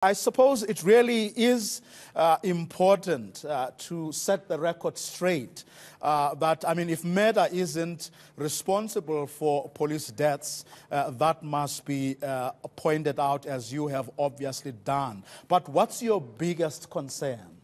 I suppose it really is important to set the record straight that, I mean, if murder isn't responsible for police deaths, that must be pointed out, as you have obviously done. But what's your biggest concern?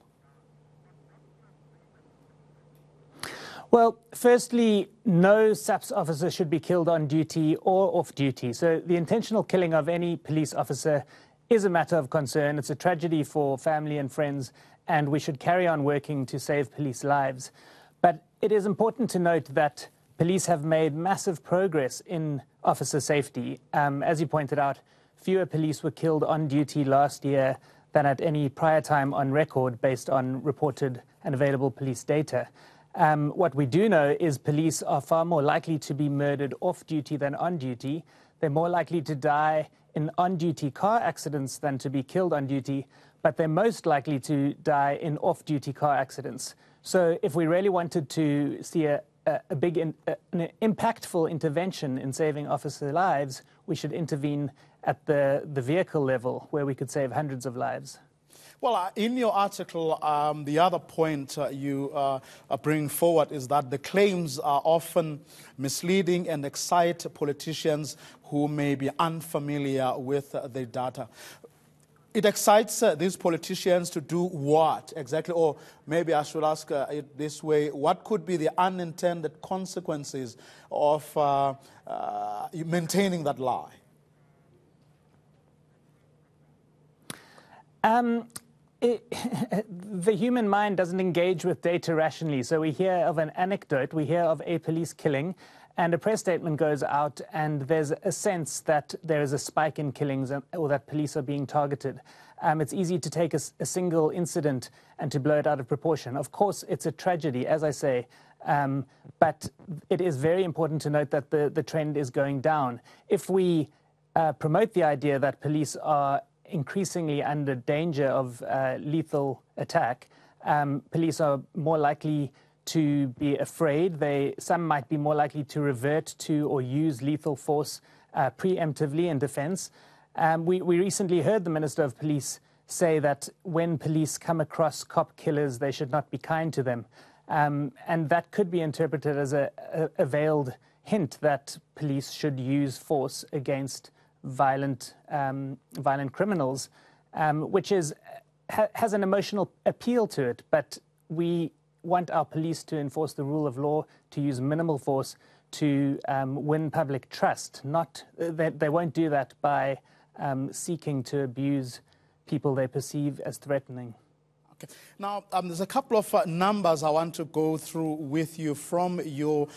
Well, firstly, no SAPS officer should be killed on duty or off duty. So the intentional killing of any police officer is a matter of concern. It's a tragedy for family and friends, and we should carry on working to save police lives. But it is important to note that police have made massive progress in officer safety. As you pointed out, fewer police were killed on duty last year than at any prior time on record based on reported and available police data. What we do know is police are far more likely to be murdered off duty than on duty. They're more likely to die in on-duty car accidents than to be killed on duty, but they're most likely to die in off-duty car accidents. So if we really wanted to see an impactful intervention in saving officer lives, we should intervene at the vehicle level, where we could save hundreds of lives. Well, in your article, the other point you bring forward is that the claims are often misleading and excite politicians who may be unfamiliar with the data. It excites these politicians to do what exactly? Or maybe I should ask it this way: what could be the unintended consequences of maintaining that lie? The human mind doesn't engage with data rationally. So we hear of an anecdote, we hear of a police killing, and a press statement goes out, and there's a sense that there is a spike in killings or that police are being targeted. It's easy to take a single incident and to blow it out of proportion. Of course, it's a tragedy, as I say, but it is very important to note that the trend is going down. If we promote the idea that police are increasingly under danger of lethal attack, police are more likely to be afraid. Some might be more likely to revert to or use lethal force preemptively in defense. We recently heard the Minister of Police say that when police come across cop killers, they should not be kind to them. And that could be interpreted as a veiled hint that police should use force against violent criminals, which has an emotional appeal to it. But we want our police to enforce the rule of law, to use minimal force to win public trust. They won't do that by seeking to abuse people they perceive as threatening. Okay. Now, there's a couple of numbers I want to go through with you from your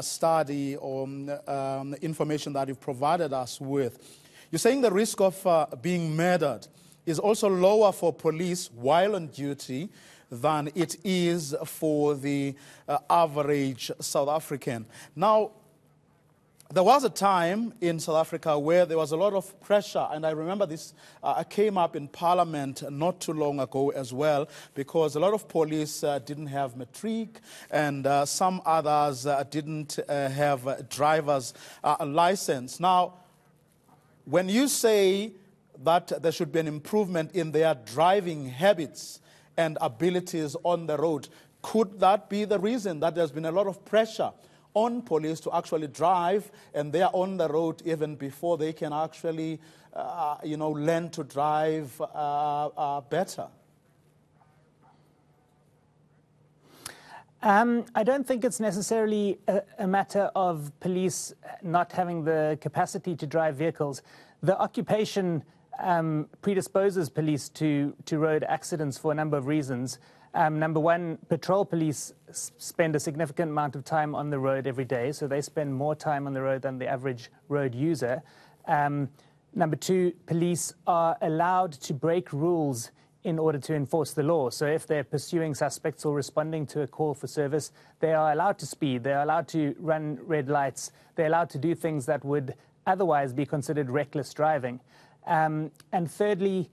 study or information that you've provided us with. You're saying the risk of being murdered is also lower for police while on duty than it is for the average South African. Now, there was a time in South Africa where there was a lot of pressure, and I remember this came up in Parliament not too long ago as well, because a lot of police didn't have matric, and some others didn't have a driver's license. Now, when you say that there should be an improvement in their driving habits and abilities on the road, could that be the reason that there's been a lot of pressure on police to actually drive, and they are on the road even before they can actually, learn to drive better? I don't think it's necessarily a matter of police not having the capacity to drive vehicles. The occupation predisposes police to road accidents for a number of reasons. Number one, patrol police spend a significant amount of time on the road every day, so they spend more time on the road than the average road user. Number two, police are allowed to break rules in order to enforce the law. So if they're pursuing suspects or responding to a call for service, they are allowed to speed, they're allowed to run red lights, they're allowed to do things that would otherwise be considered reckless driving. And thirdly,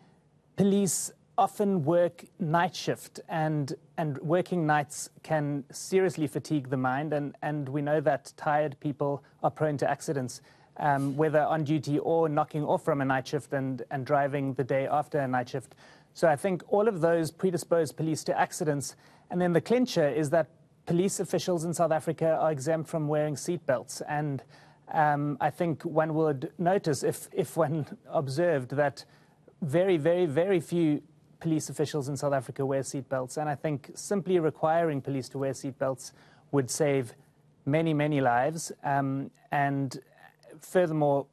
police often work night shift, and working nights can seriously fatigue the mind, and we know that tired people are prone to accidents. whether on duty or knocking off from a night shift and driving the day after a night shift. So I think all of those predispose police to accidents. And then the clincher is that police officials in South Africa are exempt from wearing seatbelts. And I think one would notice, if one observed, that very, very, very few police officials in South Africa wear seatbelts. And I think simply requiring police to wear seatbelts would save many, many lives. And furthermore,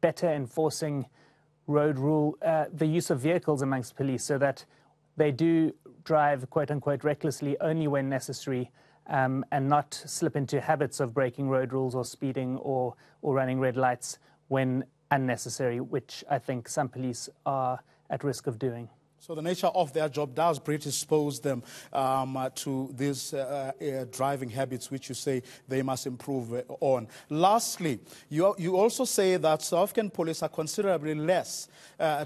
better enforcing the use of vehicles amongst police so that they do drive, quote unquote, recklessly only when necessary, and not slip into habits of breaking road rules or speeding or running red lights when unnecessary, which I think some police are at risk of doing. So the nature of their job does predispose them to these driving habits, which you say they must improve on. Lastly, you also say that South African police are considerably less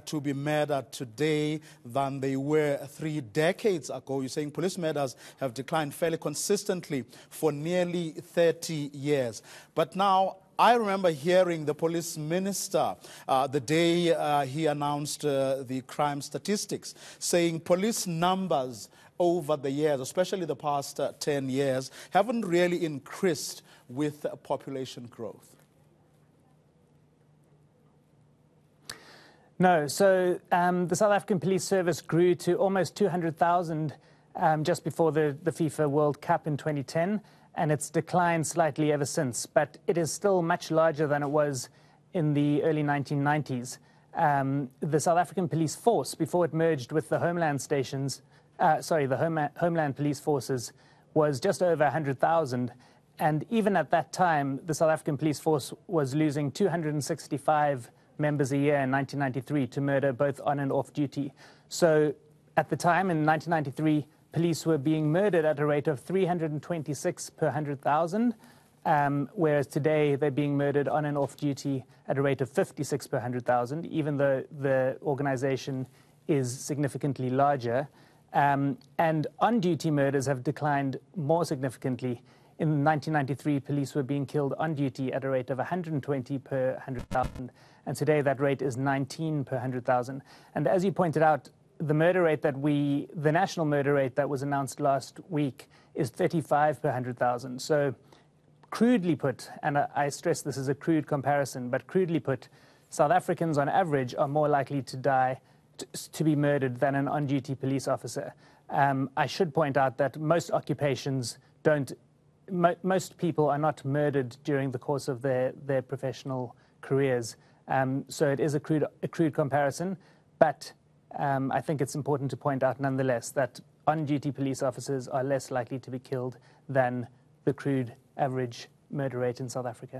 to be murdered today than they were 3 decades ago. You're saying police murders have declined fairly consistently for nearly 30 years. But now, I remember hearing the police minister the day he announced the crime statistics, saying police numbers over the years, especially the past 10 years, haven't really increased with population growth. No, so the South African Police Service grew to almost 200,000 just before the FIFA World Cup in 2010. And it's declined slightly ever since, but it is still much larger than it was in the early 1990s. The South African Police Force, before it merged with the Homeland Stations, the Homeland Police Forces, was just over 100,000. And even at that time, the South African Police Force was losing 265 members a year in 1993 to murder both on and off duty. So at the time, in 1993, police were being murdered at a rate of 326 per 100,000, whereas today they're being murdered on and off duty at a rate of 56 per 100,000, even though the organization is significantly larger. And on-duty murders have declined more significantly. In 1993, police were being killed on duty at a rate of 120 per 100,000, and today that rate is 19 per 100,000. And as you pointed out, the national murder rate that was announced last week is 35 per 100,000. So crudely put, and I stress this is a crude comparison, but crudely put, South Africans on average are more likely to die, to be murdered than an on-duty police officer. I should point out that most occupations most people are not murdered during the course of their professional careers. So it is a crude comparison, but I think it's important to point out nonetheless that on-duty police officers are less likely to be killed than the crude average murder rate in South Africa.